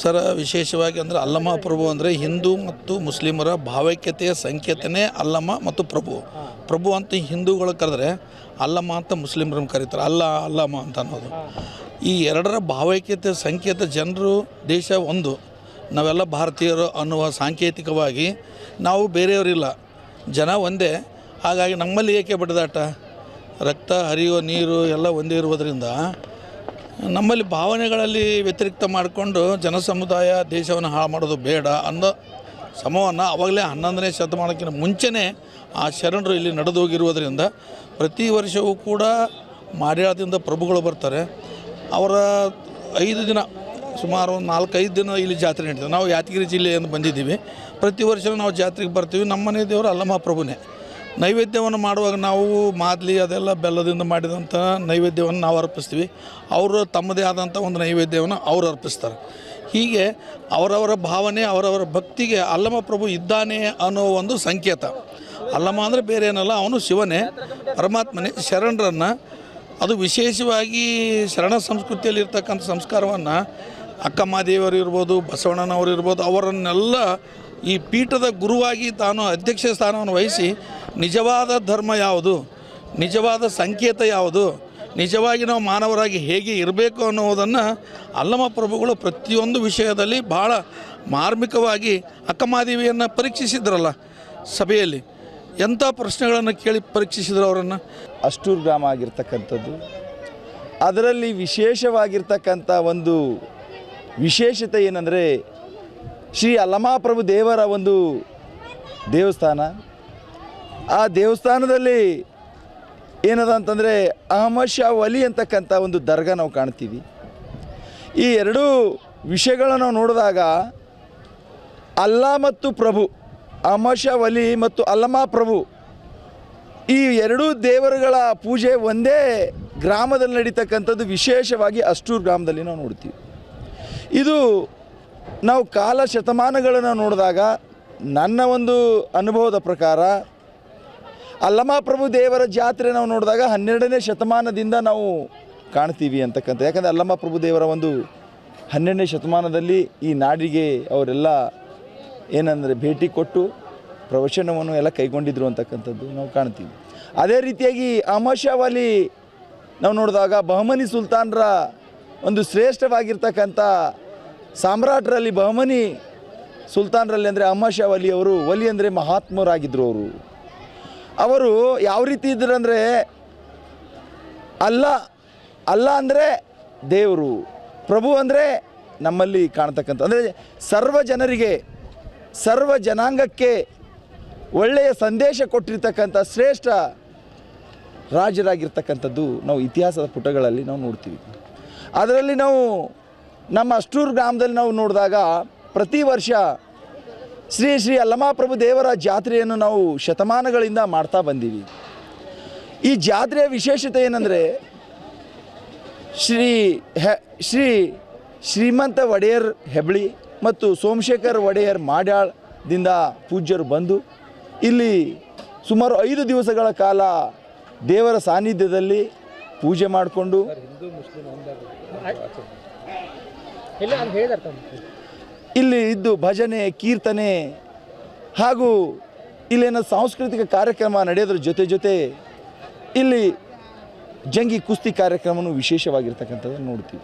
Sir, ವಿಶೇಷವಾಗಿ ಅಂದರೆ ಅಲ್ಲಮ ಪ್ರಭು ಅಂದರೆ ಹಿಂದೂ ಮತ್ತು ಮುಸ್ಲಿಮರ ಭಾವೈಕ್ಯತೆಯ ಸಂಕೇತನೇ ಅಲ್ಲಮ ಮತ್ತು ಪ್ರಭು. ಪ್ರಭು ಅಂತ ಹಿಂದೂಗಳು ಕರೆದ್ರೆ ಅಲ್ಲಮ ಅಂತ ಮುಸ್ಲಿಮರನ್ನು ಕರೀತಾರೆ, ಅಲ್ಲಮ ಅಂತ ಅನ್ನೋದು. ಈ ಎರಡರ ಭಾವೈಕ್ಯತೆಯ ಸಂಕೇತ. ಜನರು ದೇಶ ಒಂದು, ನಾವೆಲ್ಲ ಭಾರತೀಯರು ಅನ್ನುವ ಸಾಂಕೇತಿಕವಾಗಿ ನಾವು ಬೇರೆಯವರಿಲ್ಲ, ಜನ ಒಂದೇ. ಹಾಗಾಗಿ ನಮ್ಮಲ್ಲಿ ಏಕೆ ಬಡಿದಾಟ? ರಕ್ತ ಹರಿಯೋ ನೀರು ಎಲ್ಲ ಒಂದೇ ಇರುವುದರಿಂದ ನಮ್ಮಲ್ಲಿ ಭಾವನೆಗಳಲ್ಲಿ ವ್ಯತಿರಿಕ್ತ ಮಾಡಿಕೊಂಡು ಜನ ಸಮುದಾಯ ದೇಶವನ್ನು ಹಾಳು ಮಾಡೋದು ಬೇಡ ಅನ್ನೋ ಸಮವನ್ನು ಆವಾಗಲೇ 11ನೇ ಶತಮಾನಕ್ಕಿಂತ ಮುಂಚೆನೇ ಆ ಶರಣರು ಇಲ್ಲಿ ನಡೆದು ಹೋಗಿರುವುದರಿಂದ ಪ್ರತಿ ವರ್ಷವೂ ಕೂಡ ಮಾಡ್ಯಾಳದಿಂದ ಪ್ರಭುಗಳು ಬರ್ತಾರೆ. ಅವರ 5 ದಿನ, ಸುಮಾರು ಒಂದು 4-5 ದಿನ ಇಲ್ಲಿ ಜಾತ್ರೆ ನಡೀತದೆ. ನಾವು ಯಾದಗಿರಿ ಜಿಲ್ಲೆಯಿಂದ ಬಂದಿದ್ದೀವಿ. ಪ್ರತಿ ವರ್ಷ ನಾವು ಜಾತ್ರೆಗೆ ಬರ್ತೀವಿ. ನಮ್ಮ ಮನೆ ದೇವರು ಅಲ್ಲಮ ಪ್ರಭುನೇ. ನೈವೇದ್ಯವನ್ನು ಮಾಡುವಾಗ ನಾವು ಮಾದಲಿ ಅದೆಲ್ಲ ಬೆಲ್ಲದಿಂದ ಮಾಡಿದಂಥ ನೈವೇದ್ಯವನ್ನು ನಾವು ಅರ್ಪಿಸ್ತೀವಿ. ಅವರು ತಮ್ಮದೇ ಆದಂಥ ಒಂದು ನೈವೇದ್ಯವನ್ನು ಅವರು ಅರ್ಪಿಸ್ತಾರೆ. ಹೀಗೆ ಅವರವರ ಭಾವನೆ, ಅವರವರ ಭಕ್ತಿಗೆ ಅಲ್ಲಮ ಪ್ರಭು ಇದ್ದಾನೆ ಅನ್ನೋ ಒಂದು ಸಂಕೇತ. ಅಲ್ಲಮ ಅಂದರೆ ಬೇರೆ ಏನಲ್ಲ, ಅವನು ಶಿವನೇ, ಪರಮಾತ್ಮನೇ. ಶರಣರನ್ನು, ಅದು ವಿಶೇಷವಾಗಿ ಶರಣ ಸಂಸ್ಕೃತಿಯಲ್ಲಿ ಇರ್ತಕ್ಕಂಥ ಸಂಸ್ಕಾರವನ್ನು ಅಕ್ಕಮಹಾದೇವರು ಇರ್ಬೋದು, ಬಸವಣ್ಣನವರು ಇರ್ಬೋದು, ಅವರನ್ನೆಲ್ಲ ಈ ಪೀಠದ ಗುರುವಾಗಿ ತಾನು ಅಧ್ಯಕ್ಷ ಸ್ಥಾನವನ್ನು ವಹಿಸಿ ನಿಜವಾದ ಧರ್ಮ ಯಾವುದು, ನಿಜವಾದ ಸಂಕೇತ ಯಾವುದು, ನಿಜವಾಗಿ ನಾವು ಮಾನವರಾಗಿ ಹೇಗೆ ಇರಬೇಕು ಅನ್ನೋದನ್ನು ಅಲ್ಲಮ ಪ್ರಭುಗಳು ಪ್ರತಿಯೊಂದು ವಿಷಯದಲ್ಲಿ ಭಾಳ ಮಾರ್ಮಿಕವಾಗಿ ಅಕ್ಕಮಹಾದೇವಿಯನ್ನು ಪರೀಕ್ಷಿಸಿದ್ರಲ್ಲ ಸಭೆಯಲ್ಲಿ. ಎಂಥ ಪ್ರಶ್ನೆಗಳನ್ನು ಕೇಳಿ ಪರೀಕ್ಷಿಸಿದ್ರು ಅವರನ್ನು. ಅಷ್ಟೂರು ಗ್ರಾಮ ಆಗಿರ್ತಕ್ಕಂಥದ್ದು, ಅದರಲ್ಲಿ ವಿಶೇಷವಾಗಿರ್ತಕ್ಕಂಥ ಒಂದು ವಿಶೇಷತೆ ಏನಂದರೆ ಶ್ರೀ ಅಲ್ಲಮಪ್ರಭು ದೇವರ ಒಂದು ದೇವಸ್ಥಾನ. ಆ ದೇವಸ್ಥಾನದಲ್ಲಿ ಏನದ ಅಂತಂದರೆ ಅಹಮದ್ ಶಾ ವಲಿ ಅಂತಕ್ಕಂಥ ಒಂದು ದರ್ಗಾ ನಾವು ಕಾಣ್ತೀವಿ. ಈ ಎರಡೂ ವಿಷಯಗಳನ್ನು ನಾವು ನೋಡಿದಾಗ ಅಲ್ಲಾ ಮತ್ತು ಪ್ರಭು, ಅಹಮದ್ ಶಾ ವಲಿ ಮತ್ತು ಅಲ್ಲಮ ಪ್ರಭು, ಈ ಎರಡೂ ದೇವರುಗಳ ಪೂಜೆ ಒಂದೇ ಗ್ರಾಮದಲ್ಲಿ ನಡೀತಕ್ಕಂಥದ್ದು ವಿಶೇಷವಾಗಿ ಅಷ್ಟೂರು ಗ್ರಾಮದಲ್ಲಿ ನಾವು ನೋಡ್ತೀವಿ. ಇದು ನಾವು ಕಾಲ ಶತಮಾನಗಳನ್ನು ನೋಡಿದಾಗ ನನ್ನ ಒಂದು ಅನುಭವದ ಪ್ರಕಾರ ಅಲ್ಲಮ ಪ್ರಭು ದೇವರ ಜಾತ್ರೆ ನಾವು ನೋಡಿದಾಗ 12ನೇ ಶತಮಾನದಿಂದ ನಾವು ಕಾಣ್ತೀವಿ ಅಂತಕ್ಕಂಥ. ಯಾಕಂದರೆ ಅಲ್ಲಮ ಪ್ರಭು ದೇವರ ಒಂದು 12ನೇ ಶತಮಾನದಲ್ಲಿ ಈ ನಾಡಿಗೆ ಅವರೆಲ್ಲ ಏನಂದರೆ ಭೇಟಿ ಕೊಟ್ಟು ಪ್ರವಚನವನ್ನು ಎಲ್ಲ ಕೈಗೊಂಡಿದ್ರು ಅಂತಕ್ಕಂಥದ್ದು ನಾವು ಕಾಣ್ತೀವಿ. ಅದೇ ರೀತಿಯಾಗಿ ಅಹಮದ್ ಶಾ ವಲಿ ನಾವು ನೋಡಿದಾಗ ಬಹಮನಿ ಸುಲ್ತಾನರ ಒಂದು ಶ್ರೇಷ್ಠವಾಗಿರ್ತಕ್ಕಂಥ ಸಾಮ್ರಾಟರಲ್ಲಿ ಬಹಮನಿ ಸುಲ್ತಾನರಲ್ಲಿ ಅಂದರೆ ಅಹಮದ್ ಶಾ ವಲಿ ಅವರು, ವಲಿ ಅಂದರೆ ಮಹಾತ್ಮರಾಗಿದ್ದರು. ಅವರು ಯಾವ ರೀತಿ ಇದ್ದರು ಅಂದರೆ ಅಲ್ಲ ಅಂದರೆ ದೇವರು, ಪ್ರಭು ಅಂದರೆ ನಮ್ಮಲ್ಲಿ ಕಾಣ್ತಕ್ಕಂಥ, ಅಂದರೆ ಸರ್ವ ಜನರಿಗೆ, ಸರ್ವ ಜನಾಂಗಕ್ಕೆ ಒಳ್ಳೆಯ ಸಂದೇಶ ಕೊಟ್ಟಿರ್ತಕ್ಕಂಥ ಶ್ರೇಷ್ಠ ರಾಜರಾಗಿರ್ತಕ್ಕಂಥದ್ದು ನಾವು ಇತಿಹಾಸದ ಪುಟಗಳಲ್ಲಿ ನಾವು ನೋಡ್ತೀವಿ. ಅದರಲ್ಲಿ ನಾವು ನಮ್ಮ ಅಷ್ಟೂರು ಗ್ರಾಮದಲ್ಲಿ ನಾವು ನೋಡಿದಾಗ ಪ್ರತಿ ವರ್ಷ ಶ್ರೀ ಅಲ್ಲಮ ಪ್ರಭು ದೇವರ ಜಾತ್ರೆಯನ್ನು ನಾವು ಶತಮಾನಗಳಿಂದ ಮಾಡ್ತಾ ಬಂದೀವಿ. ಈ ಜಾತ್ರೆಯ ವಿಶೇಷತೆ ಏನಂದರೆ ಶ್ರೀಮಂತ ಒಡೆಯರ್ ಹೆಬ್ಳಿ ಮತ್ತು ಸೋಮಶೇಖರ್ ಒಡೆಯರ್ ಮಾಡ್ಯಾಳದಿಂದ ಪೂಜ್ಯರು ಬಂದು ಇಲ್ಲಿ ಸುಮಾರು 5 ದಿವಸಗಳ ಕಾಲ ದೇವರ ಸಾನ್ನಿಧ್ಯದಲ್ಲಿ ಪೂಜೆ ಮಾಡಿಕೊಂಡು ಇಲ್ಲಿ ಇದ್ದು ಭಜನೆ, ಕೀರ್ತನೆ ಹಾಗೂ ಇಲ್ಲೇನೋ ಸಾಂಸ್ಕೃತಿಕ ಕಾರ್ಯಕ್ರಮ ನಡೆಯೋದ್ರ ಜೊತೆ ಇಲ್ಲಿ ಜಂಗಿ ಕುಸ್ತಿ ಕಾರ್ಯಕ್ರಮವೂ ವಿಶೇಷವಾಗಿರ್ತಕ್ಕಂಥದ್ದನ್ನು ನೋಡ್ತೀವಿ.